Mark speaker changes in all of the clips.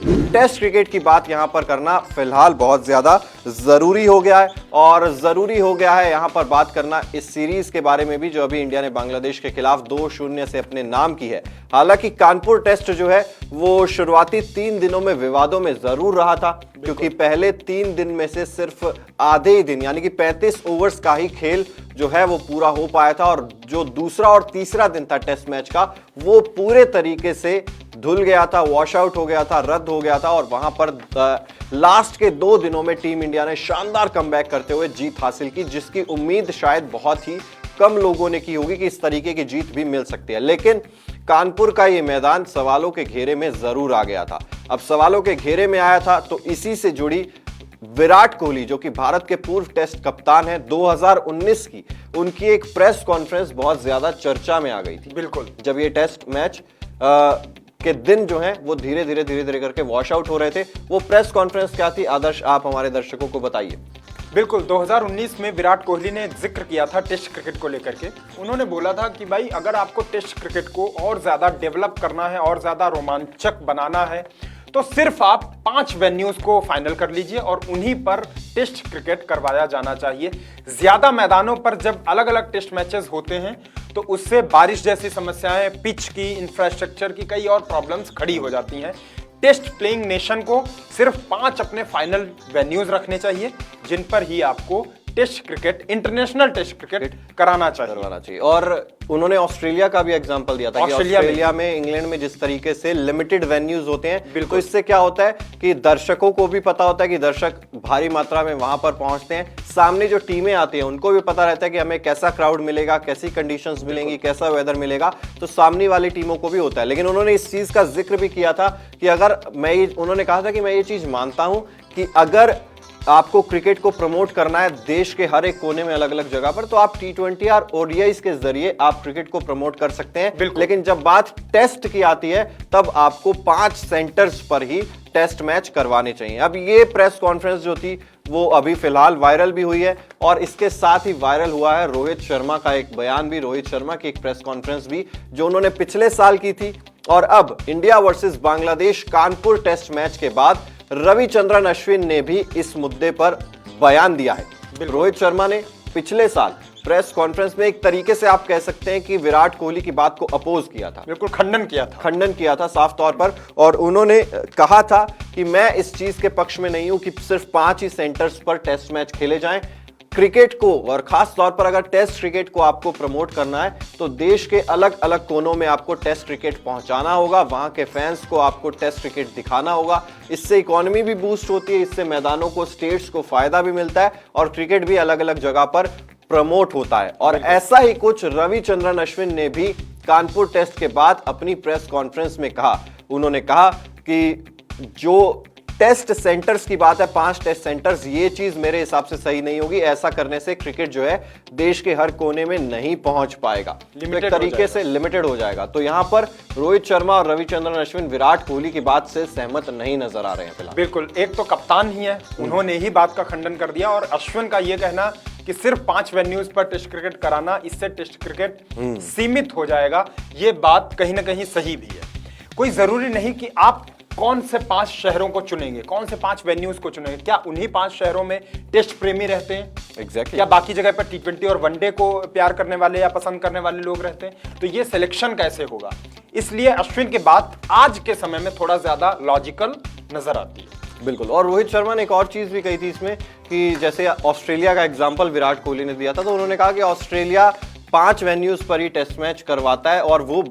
Speaker 1: Test cricket की बात यहां पर करना फिलहाल बहुत ज्यादा जरूरी हो गया है, और जरूरी हो गया है यहां पर बात करना इस सीरीज के बारे में भी जो अभी इंडिया ने बांग्लादेश के खिलाफ 2-0 से अपने नाम की है। हालांकि कानपुर टेस्ट जो है वो शुरुआती 3 दिनों में विवादों में जरूर रहा था, क्योंकि पहले 3 दिन में से सिर्फ आधे ही दिन यानी कि 35 ओवर्स का ही खेल जो है वो पूरा हो पाया था, और जो दूसरा और तीसरा दिन था टेस्ट मैच का वो पूरे तरीके से धुल गया था, वॉश आउट हो गया था, रद्द हो गया था। और वहां पर लास्ट के 2 दिनों में टीम इंडिया ने शानदार कमबैक करते हुए जीत हासिल की, जिसकी उम्मीद शायद बहुत ही कम लोगों ने की होगी कि इस तरीके की जीत भी मिल सकती है। लेकिन कानपुर का ये मैदान सवालों के घेरे में जरूर आ गया था। अब सवालों के घेरे में आया था तो इसी से जुड़ी विराट कोहली, जो कि भारत के पूर्व टेस्ट कप्तान हैं, 2019 की उनकी एक प्रेस कॉन्फ्रेंस बहुत ज्यादा चर्चा में आ गई थी।
Speaker 2: बिल्कुल,
Speaker 1: जब ये टेस्ट मैच के दिन जो हैं वो धीरे धीरे करके वॉश आउट हो रहे थे। वो प्रेस कॉन्फ्रेंस क्या थी, आदर्श आप हमारे दर्शकों को बताइए।
Speaker 2: बिल्कुल, 2019 में विराट कोहली ने जिक्र किया था टेस्ट क्रिकेट को लेकर के। उन्होंने बोला था कि भाई अगर आपको टेस्ट क्रिकेट को और ज्यादा डेवलप करना है और ज्यादा रोमांचक बनाना है तो सिर्फ आप 5 वेन्यूज को फाइनल कर लीजिए और उन्हीं पर टेस्ट क्रिकेट करवाया जाना चाहिए। ज्यादा मैदानों पर जब अलग अलग टेस्ट मैचेस होते हैं तो उससे बारिश जैसी समस्याएं, पिच की, इंफ्रास्ट्रक्चर की कई और प्रॉब्लम्स खड़ी हो जाती हैं। टेस्ट प्लेइंग नेशन को सिर्फ 5 अपने फाइनल वेन्यूज रखने चाहिए जिन पर ही आपको test cricket, international test cricket करवाना चाहिए।
Speaker 1: और उन्होंने ऑस्ट्रेलिया का भी एग्जांपल दिया था कि ऑस्ट्रेलिया में, इंग्लैंड में जिस तरीके से लिमिटेड वेन्यूज होते हैं, तो इससे क्या होता है कि दर्शकों को भी पता होता है कि दर्शक भारी मात्रा में वहां पर पहुंचते हैं। सामने जो टीमें आती हैं उनको भी पता रहता है कि हमें कैसा क्राउड मिलेगा, कैसी कंडीशंस मिलेंगी, कैसा वेदर मिलेगा, तो सामने वाली टीमों को भी होता है। लेकिन उन्होंने इस चीज का जिक्र भी किया था कि अगर उन्होंने कहा था कि मैं ये चीज मानता हूं कि अगर आपको क्रिकेट को प्रमोट करना है देश के हर एक कोने में अलग अलग जगह पर, तो आप T20 और ODIs के जरिए आप क्रिकेट को प्रमोट कर सकते हैं। लेकिन जब बात टेस्ट की आती है तब आपको 5 सेंटर्स पर ही टेस्ट मैच करवाने चाहिए। अब ये प्रेस कॉन्फ्रेंस जो थी वो अभी फिलहाल वायरल भी हुई है, और इसके साथ ही वायरल हुआ है रोहित शर्मा का एक बयान भी, रोहित शर्मा की एक प्रेस कॉन्फ्रेंस भी जो उन्होंने पिछले साल की थी। और अब India versus Bangladesh Kanpur test match के बाद रविचंद्रन अश्विन ने भी इस मुद्दे पर बयान दिया है। रोहित शर्मा ने पिछले साल प्रेस कॉन्फ्रेंस में एक तरीके से आप कह सकते हैं कि विराट कोहली की बात को अपोज किया था,
Speaker 2: बिल्कुल खंडन किया था साफ तौर पर। और उन्होंने कहा था कि मैं इस चीज के पक्ष में नहीं हूं कि सिर्फ 5 ही सेंटर्स पर टेस्ट मैच खेले जाएं। क्रिकेट को, और खास तौर पर अगर टेस्ट क्रिकेट को आपको प्रमोट करना है तो देश के अलग अलग कोनों में आपको टेस्ट क्रिकेट पहुंचाना होगा, वहां के फैंस को आपको टेस्ट क्रिकेट दिखाना होगा। इससे इकोनॉमी भी बूस्ट होती है, इससे मैदानों को, स्टेट्स को फायदा भी मिलता है, और क्रिकेट भी अलग अलग जगह पर प्रमोट होता है। और ऐसा ही कुछ रविचंद्रन अश्विन ने भी कानपुर टेस्ट के बाद अपनी प्रेस कॉन्फ्रेंस में कहा। उन्होंने कहा कि जो टेस्ट सेंटर्स की बात है, 5 टेस्ट सेंटर्स, ये चीज मेरे हिसाब से सही नहीं होगी। ऐसा करने से क्रिकेट जो है देश के हर कोने में नहीं पहुंच पाएगा, तो एक तरीके से लिमिटेड हो जाएगा। तो यहां पर रोहित शर्मा और रविचंद्रन अश्विन विराट कोहली की बात से सहमत नहीं नजर आ रहे हैं फिलहाल। बिल्कुल, एक तो कप्तान ही है, उन्होंने ही बात का खंडन कर दिया, और अश्विन का यह कहना कि सिर्फ 5 वेन्यूज पर टेस्ट क्रिकेट कराना, इससे टेस्ट क्रिकेट सीमित हो जाएगा, ये बात कहीं ना कहीं सही भी है। कोई जरूरी नहीं कि आप कौन से 5 शहरों को चुनेंगे, कौन से 5 वेन्यूज को चुनेंगे। क्या उन्हीं 5 शहरों में टेस्ट प्रेमी रहते हैं?
Speaker 1: एग्जैक्टली।
Speaker 2: या बाकी जगह पर T20 और वनडे को प्यार करने वाले या पसंद करने वाले लोग रहते हैं? तो ये सिलेक्शन कैसे होगा? इसलिए अश्विन की बात आज के समय में थोड़ा ज्यादा लॉजिकल नजर आती है।
Speaker 1: बिल्कुल। और रोहित शर्मा ने एक और चीज भी कही थी इसमें कि जैसे ऑस्ट्रेलिया का एग्जांपल विराट कोहली ने दिया था, तो उन्होंने कहा कि ऑस्ट्रेलिया 5 वेन्यूज पर ही टेस्ट मैच करवाता है और वो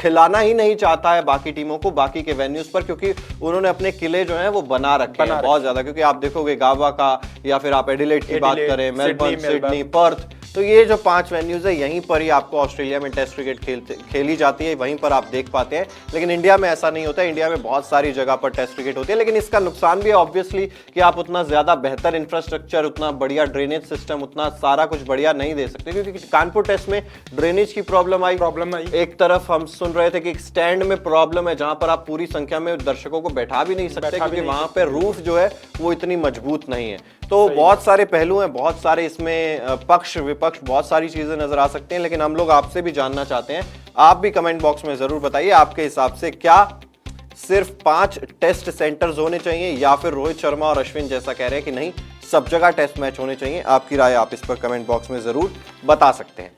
Speaker 1: खिलाना ही नहीं चाहता है बाकी टीमों को बाकी के वेन्यूज पर, क्योंकि उन्होंने अपने किले जो हैं वो बना रखे हैं बहुत ज्यादा। क्योंकि आप देखोगे गावा का, या फिर आप एडिलेड की बात करें, मेलबर्न, सिडनी, पर्थ, तो ये जो 5 वेन्यूज है यहीं पर ही आपको ऑस्ट्रेलिया में टेस्ट क्रिकेट खेली जाती है, वहीं पर आप देख पाते हैं। लेकिन इंडिया में ऐसा नहीं होता है, इंडिया में बहुत सारी जगह पर टेस्ट क्रिकेट होती है। लेकिन इसका नुकसान भी है ऑब्वियसली कि आप उतना ज्यादा बेहतर इंफ्रास्ट्रक्चर, उतना बढ़िया ड्रेनेज सिस्टम, उतना सारा कुछ बढ़िया नहीं दे सकते, क्योंकि कानपुर टेस्ट में ड्रेनेज की प्रॉब्लम आई। एक तरफ हम सुन रहे थे कि स्टैंड में प्रॉब्लम है जहां पर आप पूरी संख्या में दर्शकों को बैठा भी नहीं सकते, क्योंकि वहां पर रूफ जो है वो इतनी मजबूत नहीं है। तो बहुत सारे पहलू हैं, बहुत सारे इसमें पक्ष विपक्ष, बहुत सारी चीजें नजर आ सकती हैं। लेकिन हम लोग आपसे भी जानना चाहते हैं, आप भी कमेंट बॉक्स में जरूर बताइए आपके हिसाब से क्या
Speaker 2: सिर्फ 5 टेस्ट सेंटर्स होने चाहिए, या फिर रोहित शर्मा और अश्विन जैसा कह रहे हैं कि नहीं सब जगह टेस्ट मैच होने चाहिए? आपकी राय आप इस पर कमेंट बॉक्स में जरूर बता सकते हैं।